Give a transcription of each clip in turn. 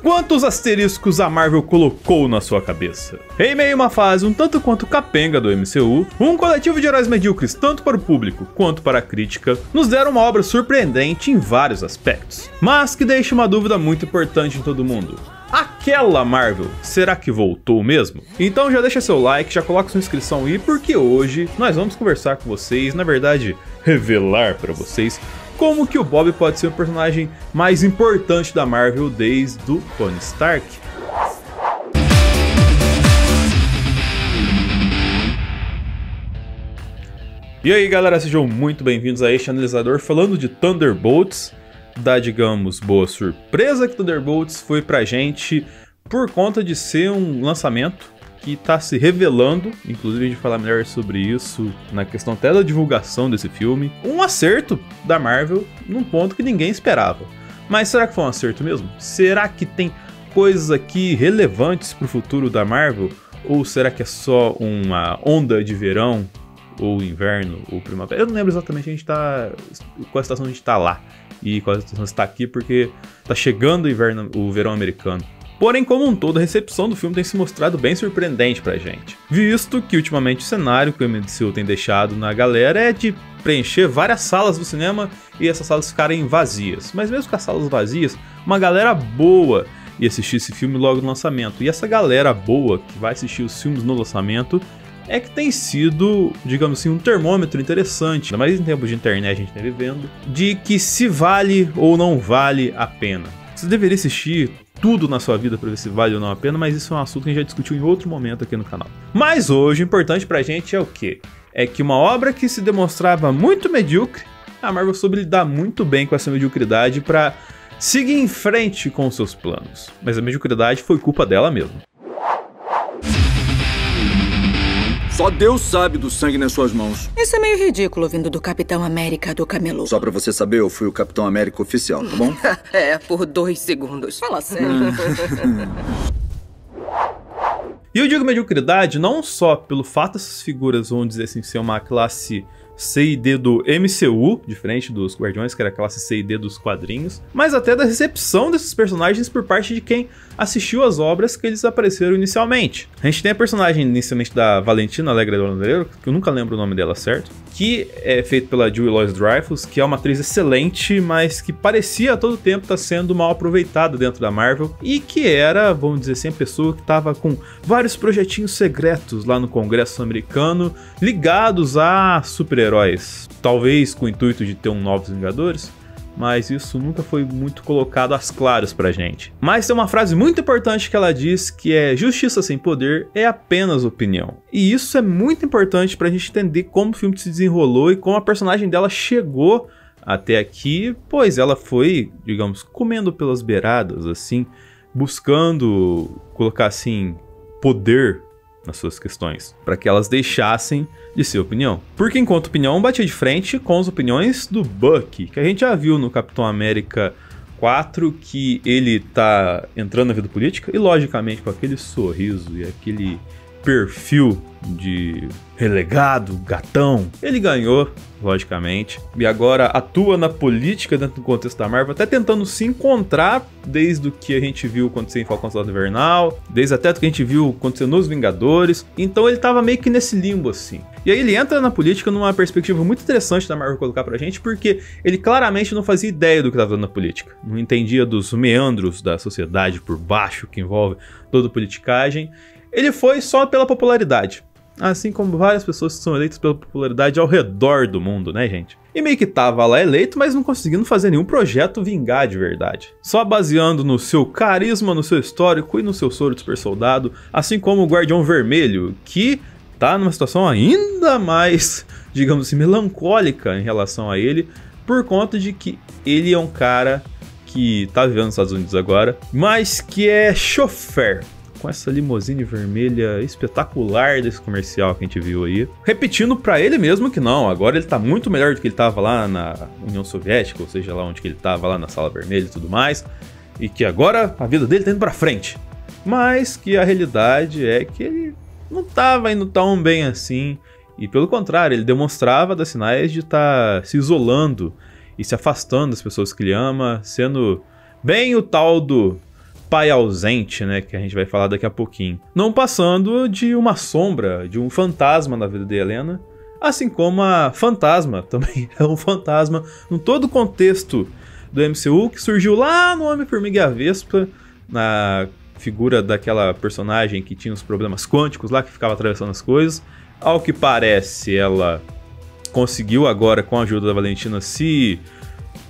Quantos asteriscos a Marvel colocou na sua cabeça? Em meio a uma fase um tanto quanto capenga do MCU, um coletivo de heróis medíocres tanto para o público quanto para a crítica nos deram uma obra surpreendente em vários aspectos, mas que deixa uma dúvida muito importante em todo mundo. Aquela Marvel, será que voltou mesmo? Então já deixa seu like, já coloca sua inscrição aí, porque hoje nós vamos conversar com vocês, na verdade, revelar para vocês como que o Bob pode ser o personagem mais importante da Marvel desde o Tony Stark. E aí galera, sejam muito bem-vindos a este analisador falando de Thunderbolts, da, digamos, boa surpresa que Thunderbolts foi pra gente por conta de ser um lançamento que tá se revelando, inclusive a gente vai falar melhor sobre isso na questão até da divulgação desse filme, um acerto da Marvel num ponto que ninguém esperava. Mas será que foi um acerto mesmo? Será que tem coisas aqui relevantes pro futuro da Marvel? Ou será que é só uma onda de verão, ou inverno, ou primavera? Eu não lembro exatamente qual estação a gente tá lá e qual estação está aqui, porque tá chegando o verão americano. Porém, como um todo, a recepção do filme tem se mostrado bem surpreendente pra gente, visto que ultimamente o cenário que o MCU tem deixado na galera é de preencher várias salas do cinema e essas salas ficarem vazias. Mas mesmo com as salas vazias, uma galera boa ia assistir esse filme logo no lançamento. E essa galera boa que vai assistir os filmes no lançamento é que tem sido, digamos assim, um termômetro interessante, ainda mais em tempos de internet a gente está vivendo, de que se vale ou não vale a pena. Você deveria assistir tudo na sua vida para ver se vale ou não a pena, mas isso é um assunto que a gente já discutiu em outro momento aqui no canal. Mas hoje o importante pra gente é o quê? É que uma obra que se demonstrava muito medíocre, a Marvel soube lidar muito bem com essa mediocridade para seguir em frente com os seus planos. Mas a mediocridade foi culpa dela mesmo. Só Deus sabe do sangue nas suas mãos. Isso é meio ridículo vindo do Capitão América do Camelô. Só pra você saber, eu fui o Capitão América oficial, tá bom? É, por 2 segundos. Fala sério. E eu digo mediocridade não só pelo fato dessas figuras, vamos dizer assim, ser uma classe C e D do MCU, diferente dos Guardiões, que era a classe C e D dos quadrinhos, mas até da recepção desses personagens por parte de quem assistiu às obras que eles apareceram inicialmente. A gente tem a personagem inicialmente da Valentina Alegre do Andareiro, que eu nunca lembro o nome dela certo, que é feito pela Julie Louis-Dreyfus, que é uma atriz excelente, mas que parecia a todo tempo estar sendo mal aproveitada dentro da Marvel, e que era, vamos dizer assim, a pessoa que estava com vários projetinhos secretos lá no Congresso americano, ligados a super-heróis, talvez com o intuito de ter um Novos Vingadores, mas isso nunca foi muito colocado às claras pra gente. Mas tem uma frase muito importante que ela diz, que é: justiça sem poder é apenas opinião. E isso é muito importante pra gente entender como o filme se desenrolou e como a personagem dela chegou até aqui, pois ela foi, digamos, comendo pelas beiradas, assim, buscando colocar, assim, poder nas suas questões, para que elas deixassem de ser opinião. Porque enquanto opinião batia de frente com as opiniões do Bucky, que a gente já viu no Capitão América 4, que ele tá entrando na vida política, e logicamente com aquele sorriso e aquele perfil de relegado, gatão, ele ganhou, logicamente, e agora atua na política dentro do contexto da Marvel, até tentando se encontrar desde o que a gente viu acontecer em Falcão Soldado Invernal, desde até o que a gente viu acontecer nos Vingadores, então ele tava meio que nesse limbo assim. E aí ele entra na política numa perspectiva muito interessante da Marvel colocar pra gente, porque ele claramente não fazia ideia do que estava na política, não entendia dos meandros da sociedade por baixo, que envolve toda a politicagem. Ele foi só pela popularidade, assim como várias pessoas que são eleitas pela popularidade ao redor do mundo, né, gente? E meio que tava lá eleito, mas não conseguindo fazer nenhum projeto vingar de verdade. Só baseando no seu carisma, no seu histórico e no seu soro de super soldado, assim como o Guardião Vermelho, que tá numa situação ainda mais, digamos assim, melancólica em relação a ele, por conta de que ele é um cara que tá vivendo nos Estados Unidos agora, mas que é chofer, com essa limusine vermelha espetacular desse comercial que a gente viu aí, repetindo pra ele mesmo que não, agora ele tá muito melhor do que ele tava lá na União Soviética, ou seja, lá onde que ele tava, lá na Sala Vermelha e tudo mais, e que agora a vida dele tá indo pra frente. Mas que a realidade é que ele não tava indo tão bem assim, e pelo contrário, ele demonstrava dar sinais de estar se isolando e se afastando das pessoas que ele ama, sendo bem o tal do pai ausente, né, que a gente vai falar daqui a pouquinho. Não passando de uma sombra, de um fantasma na vida de Helena, assim como a Fantasma também é um fantasma em todo o contexto do MCU, que surgiu lá no Homem-Formiga e a Vespa, na figura daquela personagem que tinha os problemas quânticos lá, que ficava atravessando as coisas. Ao que parece, ela conseguiu agora, com a ajuda da Valentina, se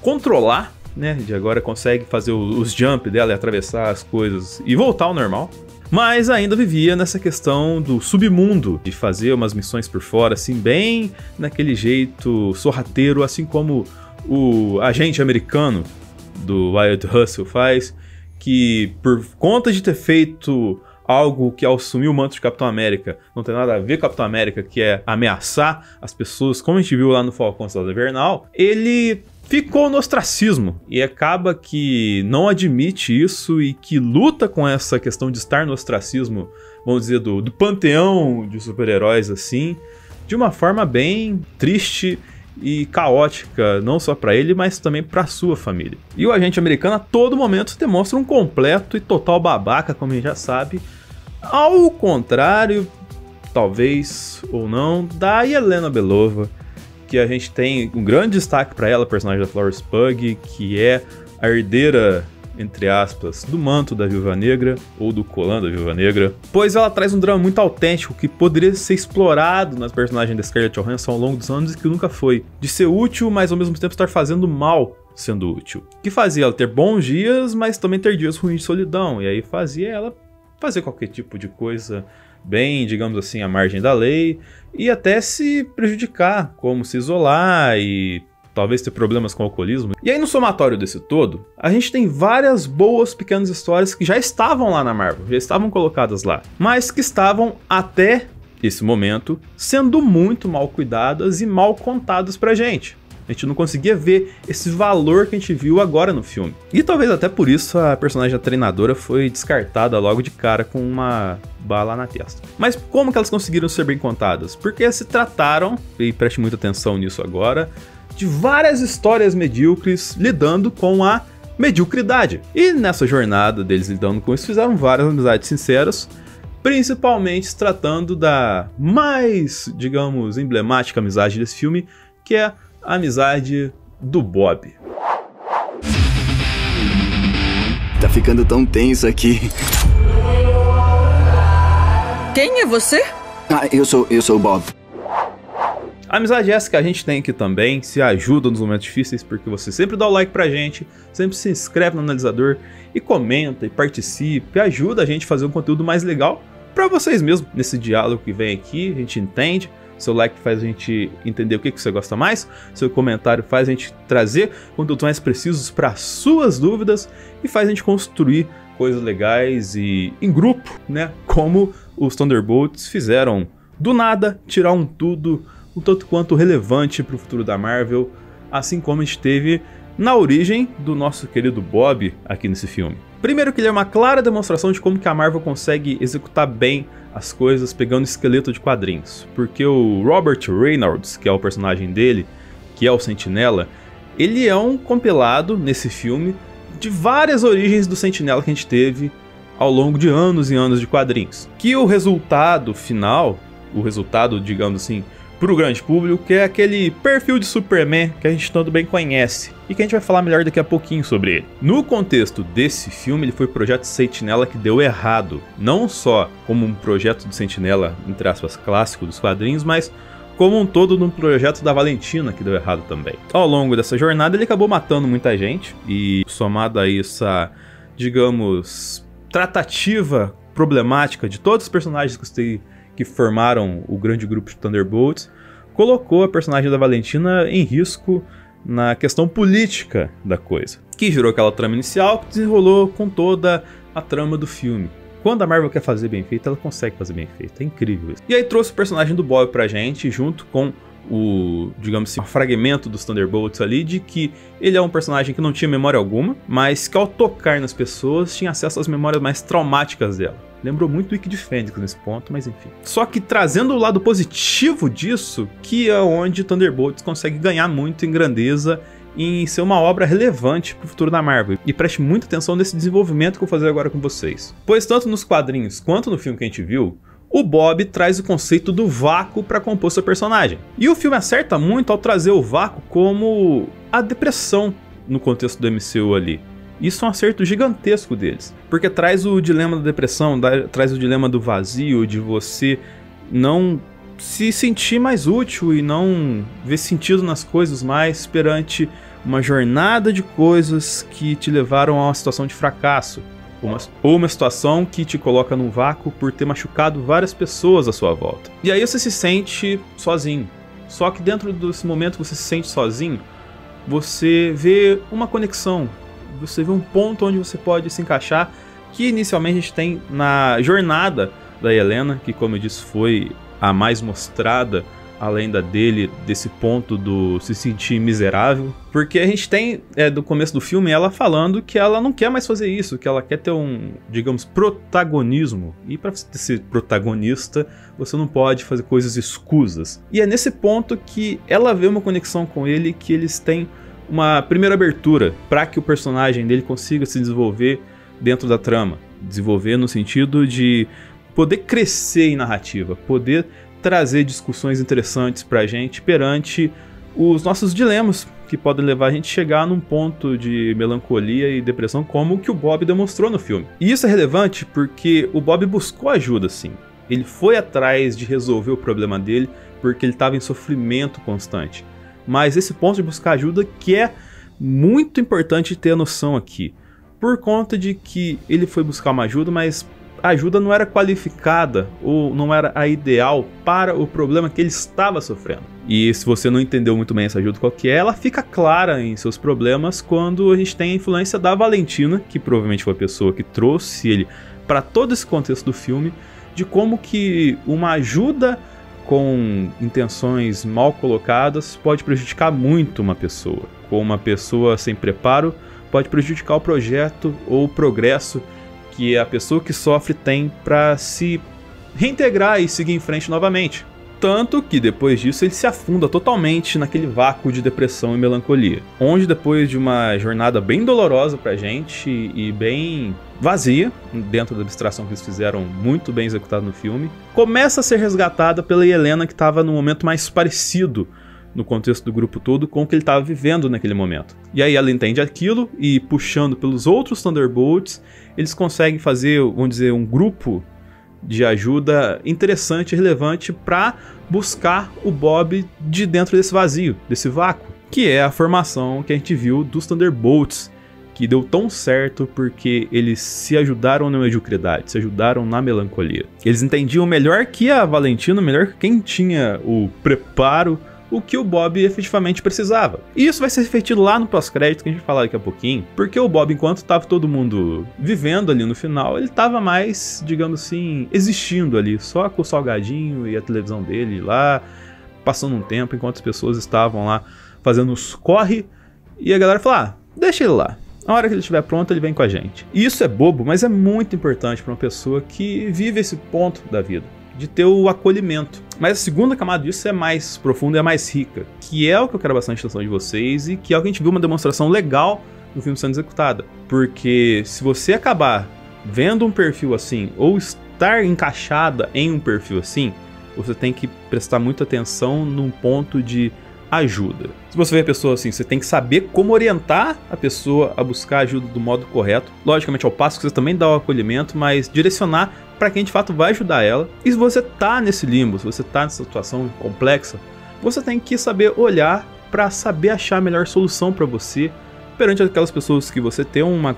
controlar, né? De agora consegue fazer os jump dela e atravessar as coisas e voltar ao normal. Mas ainda vivia nessa questão do submundo, de fazer umas missões por fora, assim, bem naquele jeito sorrateiro, assim como o agente americano do Wyatt Russell faz, que por conta de ter feito algo que ao assumir o manto de Capitão América não tem nada a ver com Capitão América, que é ameaçar as pessoas, como a gente viu lá no Falcão Soldado Invernal, ele ficou no ostracismo e acaba que não admite isso e que luta com essa questão de estar no ostracismo, vamos dizer, do panteão de super-heróis assim, de uma forma bem triste e caótica, não só para ele, mas também para sua família. E o agente americano a todo momento demonstra um completo e total babaca, como a gente já sabe, ao contrário, talvez ou não, da Yelena Belova, que a gente tem um grande destaque para ela, a personagem da Florence Pugh, que é a herdeira, entre aspas, do manto da Viúva Negra, ou do colã da Viúva Negra, pois ela traz um drama muito autêntico que poderia ser explorado nas personagens da Scarlett Johansson ao longo dos anos e que nunca foi. De ser útil, mas ao mesmo tempo estar fazendo mal sendo útil. Que fazia ela ter bons dias, mas também ter dias ruins de solidão, e aí fazia ela fazer qualquer tipo de coisa bem, digamos assim, à margem da lei, e até se prejudicar, como se isolar e talvez ter problemas com o alcoolismo. E aí no somatório desse todo, a gente tem várias boas pequenas histórias que já estavam lá na Marvel, já estavam colocadas lá, mas que estavam até esse momento sendo muito mal cuidadas e mal contadas pra gente. A gente não conseguia ver esse valor que a gente viu agora no filme. E talvez até por isso a personagem da treinadora foi descartada logo de cara com uma bala na testa. Mas como que elas conseguiram ser bem contadas? Porque se trataram, e preste muita atenção nisso agora, de várias histórias medíocres lidando com a mediocridade. E nessa jornada deles lidando com isso, fizeram várias amizades sinceras, principalmente se tratando da mais, digamos, emblemática amizade desse filme, que é a amizade do Bob. Tá ficando tão tenso aqui. Quem é você? Eu sou o Bob. A amizade essa que a gente tem aqui também, se ajuda nos momentos difíceis, porque você sempre dá o like pra gente, sempre se inscreve no analisador e comenta e participe, ajuda a gente a fazer um conteúdo mais legal pra vocês mesmos. Nesse diálogo que vem aqui, a gente entende. Seu like faz a gente entender o que você gosta mais, seu comentário faz a gente trazer conteúdos mais precisos para suas dúvidas e faz a gente construir coisas legais e em grupo, né? Como os Thunderbolts fizeram do nada, tirar um tudo, um tanto quanto relevante para o futuro da Marvel, assim como a gente teve na origem do nosso querido Bob aqui nesse filme. Primeiro que ele é uma clara demonstração de como que a Marvel consegue executar bem as coisas pegando esqueleto de quadrinhos. Porque o Robert Reynolds, que é o personagem dele, que é o Sentinela, ele é um compilado nesse filme de várias origens do Sentinela que a gente teve ao longo de anos e anos de quadrinhos. Que o resultado final, o resultado, digamos assim, para o grande público, que é aquele perfil de Superman que a gente tanto bem conhece e que a gente vai falar melhor daqui a pouquinho sobre ele. No contexto desse filme, ele foi o projeto Sentinela que deu errado, não só como um projeto do Sentinela, entre aspas, clássico dos quadrinhos, mas como um todo num projeto da Valentina que deu errado também. Ao longo dessa jornada, ele acabou matando muita gente e, somado a essa, digamos, tratativa problemática de todos os personagens que formaram o grande grupo de Thunderbolts, colocou a personagem da Valentina em risco na questão política da coisa, que gerou aquela trama inicial que desenrolou com toda a trama do filme. Quando a Marvel quer fazer bem feito, ela consegue fazer bem feito, é incrível isso. E aí trouxe o personagem do Bob pra gente, junto com o, digamos assim, um fragmento dos Thunderbolts ali, de que ele é um personagem que não tinha memória alguma, mas que ao tocar nas pessoas tinha acesso às memórias mais traumáticas dela. Lembrou muito o Wiki de Fênix nesse ponto, mas enfim. Só que trazendo o lado positivo disso, que é onde Thunderbolts consegue ganhar muito em grandeza em ser uma obra relevante para o futuro da Marvel. E preste muita atenção nesse desenvolvimento que eu vou fazer agora com vocês. Pois tanto nos quadrinhos quanto no filme que a gente viu, o Bob traz o conceito do vácuo para compor seu personagem. E o filme acerta muito ao trazer o vácuo como a depressão no contexto do MCU ali. Isso é um acerto gigantesco deles, porque traz o dilema da depressão, traz o dilema do vazio, de você não se sentir mais útil e não ver sentido nas coisas mais perante uma jornada de coisas que te levaram a uma situação de fracasso. Ou uma situação que te coloca num vácuo por ter machucado várias pessoas à sua volta. E aí você se sente sozinho. Só que dentro desse momento você se sente sozinho, você vê uma conexão, você vê um ponto onde você pode se encaixar, que inicialmente a gente tem na jornada da Helena, que como eu disse foi a mais mostrada, além da dele, desse ponto do se sentir miserável. Porque a gente tem, do começo do filme, ela falando que ela não quer mais fazer isso, que ela quer ter um, digamos, protagonismo. E para ser protagonista, você não pode fazer coisas escusas. E é nesse ponto que ela vê uma conexão com ele, que eles têm uma primeira abertura para que o personagem dele consiga se desenvolver dentro da trama. Desenvolver no sentido de poder crescer em narrativa, poder trazer discussões interessantes pra gente perante os nossos dilemas, que podem levar a gente a chegar num ponto de melancolia e depressão como o que o Bob demonstrou no filme. E isso é relevante porque o Bob buscou ajuda, sim. Ele foi atrás de resolver o problema dele porque ele estava em sofrimento constante. Mas esse ponto de buscar ajuda que é muito importante ter a noção aqui. Por conta de que ele foi buscar uma ajuda, mas a ajuda não era qualificada ou não era a ideal para o problema que ele estava sofrendo. E se você não entendeu muito bem essa ajuda qual que é, ela fica clara em seus problemas quando a gente tem a influência da Valentina, que provavelmente foi a pessoa que trouxe ele para todo esse contexto do filme, de como que uma ajuda com intenções mal colocadas pode prejudicar muito uma pessoa. Como uma pessoa sem preparo pode prejudicar o projeto ou o progresso que a pessoa que sofre tem para se reintegrar e seguir em frente novamente. Tanto que depois disso ele se afunda totalmente naquele vácuo de depressão e melancolia, onde depois de uma jornada bem dolorosa pra gente e bem vazia, dentro da abstração que eles fizeram muito bem executada no filme, começa a ser resgatada pela Helena, que estava no momento mais parecido no contexto do grupo todo com o que ele estava vivendo naquele momento. E aí ela entende aquilo e, puxando pelos outros Thunderbolts, eles conseguem fazer, vamos dizer, um grupo de ajuda interessante e relevante para buscar o Bob de dentro desse vazio, desse vácuo, que é a formação que a gente viu dos Thunderbolts, que deu tão certo porque eles se ajudaram na mediocridade, se ajudaram na melancolia. Eles entendiam melhor que a Valentina, melhor que quem tinha o preparo, o que o Bob efetivamente precisava. E isso vai ser refletido lá no pós-crédito, que a gente vai falar daqui a pouquinho, porque o Bob, enquanto estava todo mundo vivendo ali no final, ele estava mais, digamos assim, existindo ali, só com o salgadinho e a televisão dele lá, passando um tempo, enquanto as pessoas estavam lá fazendo os corre, e a galera falou, deixa ele lá. Na hora que ele estiver pronto, ele vem com a gente. E isso é bobo, mas é muito importante para uma pessoa que vive esse ponto da vida, de ter o acolhimento. Mas a segunda camada disso é mais profunda e é mais rica, que é o que eu quero bastante atenção de vocês e que é o que a gente viu uma demonstração legal no filme sendo executada. Porque se você acabar vendo um perfil assim, ou estar encaixada em um perfil assim, você tem que prestar muita atenção num ponto de ajuda. Se você vê a pessoa assim, você tem que saber como orientar a pessoa a buscar ajuda do modo correto. Logicamente, ao passo que você também dá o acolhimento, mas direcionar para quem de fato vai ajudar ela. E se você tá nesse limbo, se você tá nessa situação complexa, você tem que saber olhar para saber achar a melhor solução para você perante aquelas pessoas que você tem uma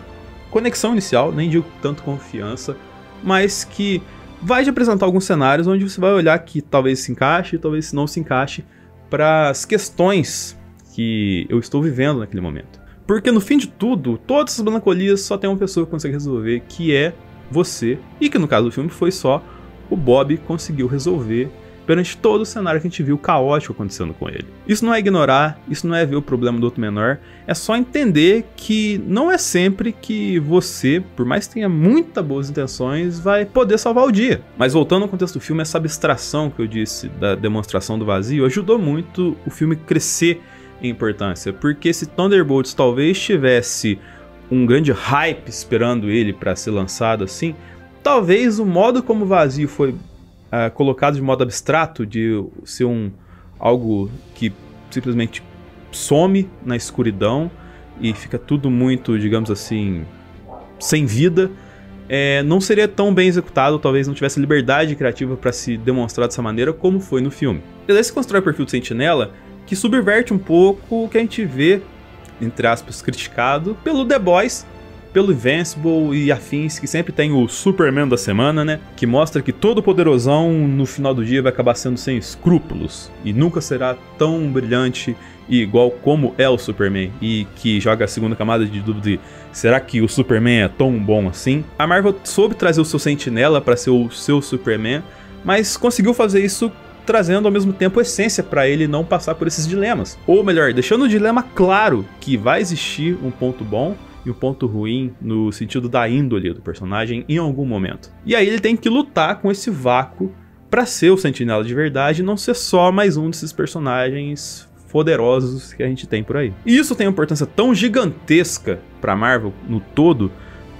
conexão inicial, nem digo tanto confiança, mas que vai te apresentar alguns cenários onde você vai olhar que talvez se encaixe, talvez não se encaixe para as questões que eu estou vivendo naquele momento. Porque no fim de tudo, todas essas melancolias só tem uma pessoa que consegue resolver, que é você, e que no caso do filme foi só o Bob conseguiu resolver perante todo o cenário que a gente viu caótico acontecendo com ele. Isso não é ignorar, isso não é ver o problema do outro menor, é só entender que não é sempre que você, por mais que tenha muitas boas intenções, vai poder salvar o dia. Mas voltando ao contexto do filme, essa abstração que eu disse da demonstração do vazio ajudou muito o filme crescer em importância, porque se Thunderbolts talvez tivesse um grande hype esperando ele para ser lançado assim, talvez o modo como o Vazio foi colocado de modo abstrato, de ser algo que simplesmente some na escuridão e fica tudo muito, digamos assim, sem vida, não seria tão bem executado, talvez não tivesse liberdade criativa para se demonstrar dessa maneira como foi no filme. E daí se constrói o perfil do Sentinela, que subverte um pouco o que a gente vê, entre aspas, criticado pelo The Boys, pelo Invincible e afins, que sempre tem o Superman da semana, né? Que mostra que todo poderosão no final do dia vai acabar sendo sem escrúpulos e nunca será tão brilhante e igual como é o Superman, e que joga a segunda camada de dúvida de será que o Superman é tão bom assim? A Marvel soube trazer o seu Sentinela para ser o seu Superman, mas conseguiu fazer isso trazendo ao mesmo tempo essência para ele não passar por esses dilemas. Ou melhor, deixando o dilema claro que vai existir um ponto bom e um ponto ruim no sentido da índole do personagem em algum momento. E aí ele tem que lutar com esse vácuo para ser o Sentinela de verdade e não ser só mais um desses personagens poderosos que a gente tem por aí. E isso tem uma importância tão gigantesca para Marvel no todo,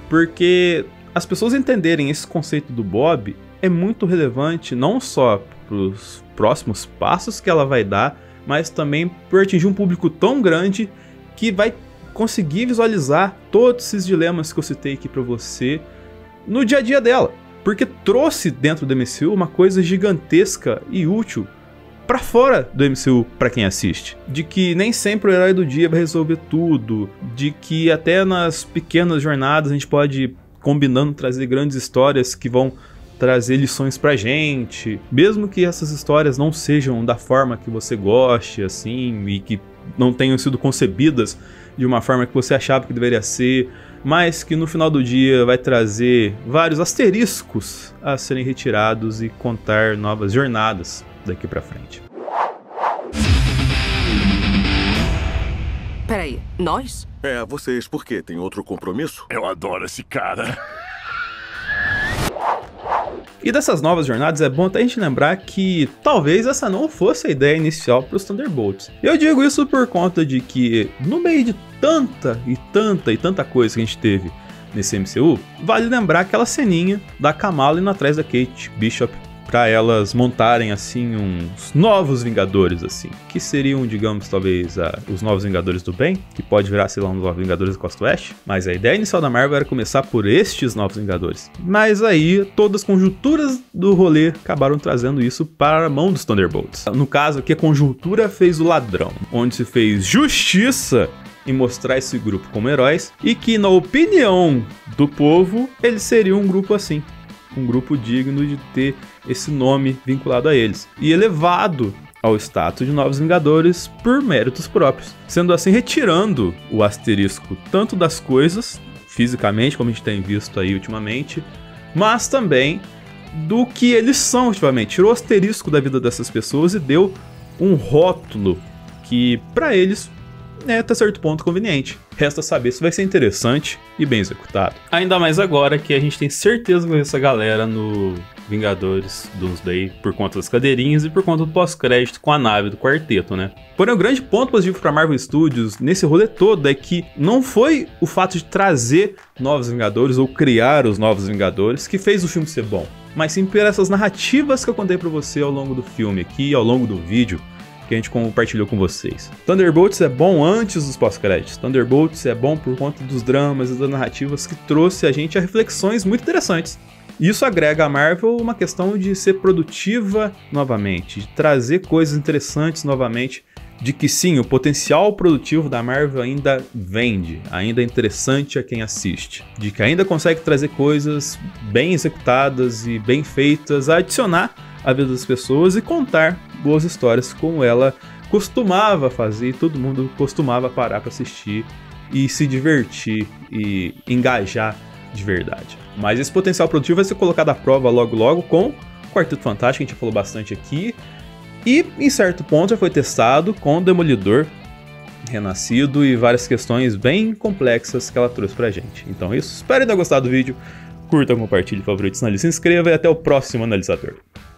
porque as pessoas entenderem esse conceito do Bob é muito relevante não só para os próximos passos que ela vai dar, mas também por atingir um público tão grande que vai conseguir visualizar todos esses dilemas que eu citei aqui para você no dia a dia dela. Porque trouxe dentro do MCU uma coisa gigantesca e útil para fora do MCU para quem assiste. De que nem sempre o herói do dia vai resolver tudo, de que até nas pequenas jornadas a gente pode, combinando, trazer grandes histórias que vão trazer lições pra gente, mesmo que essas histórias não sejam da forma que você goste, assim, e que não tenham sido concebidas de uma forma que você achava que deveria ser, mas que no final do dia vai trazer vários asteriscos a serem retirados e contar novas jornadas daqui pra frente. Peraí, nós? Vocês por quê? Tem outro compromisso? Eu adoro esse cara. E dessas novas jornadas é bom até a gente lembrar que talvez essa não fosse a ideia inicial para os Thunderbolts. Eu digo isso por conta de que no meio de tanta coisa que a gente teve nesse MCU, vale lembrar aquela ceninha da Kamala indo atrás da Kate Bishop para elas montarem assim uns novos Vingadores, assim, que seriam, digamos, talvez os novos Vingadores do bem, que pode virar, sei lá, uns novos Vingadores da Costa Oeste, mas a ideia inicial da Marvel era começar por estes novos Vingadores. Mas aí todas as conjunturas do rolê acabaram trazendo isso para a mão dos Thunderbolts. No caso aqui, a conjuntura fez o ladrão, onde se fez justiça em mostrar esse grupo como heróis, e que, na opinião do povo, eles seriam um grupo assim, um grupo digno de ter esse nome vinculado a eles, e elevado ao status de Novos Vingadores por méritos próprios, sendo assim retirando o asterisco tanto das coisas, fisicamente, como a gente tem visto aí ultimamente, mas também do que eles são ultimamente. Tirou o asterisco da vida dessas pessoas e deu um rótulo que, para eles, até certo ponto conveniente. Resta saber se vai ser interessante e bem executado. Ainda mais agora que a gente tem certeza que vai ver essa galera no Vingadores Doomsday por conta das cadeirinhas e por conta do pós-crédito com a nave do quarteto, né? Porém, o grande ponto positivo para Marvel Studios nesse rolê todo é que não foi o fato de trazer novos Vingadores ou criar os novos Vingadores que fez o filme ser bom, mas sim por essas narrativas que eu contei para você ao longo do filme aqui, ao longo do vídeo que a gente compartilhou com vocês. Thunderbolts é bom antes dos pós-créditos. Thunderbolts é bom por conta dos dramas e das narrativas que trouxe a gente a reflexões muito interessantes. Isso agrega à Marvel uma questão de ser produtiva novamente, de trazer coisas interessantes novamente, de que sim, o potencial produtivo da Marvel ainda vende, ainda é interessante a quem assiste, de que ainda consegue trazer coisas bem executadas e bem feitas a adicionar à vida das pessoas e contar boas histórias como ela costumava fazer, e todo mundo costumava parar para assistir e se divertir e engajar de verdade. Mas esse potencial produtivo vai ser colocado à prova logo com o Quarteto Fantástico, a gente falou bastante aqui, e em certo ponto já foi testado com o Demolidor renascido e várias questões bem complexas que ela trouxe pra gente. Então é isso, espero ter gostado do vídeo, curta, compartilhe, favorite, sinalize, se inscreva e até o próximo analisador.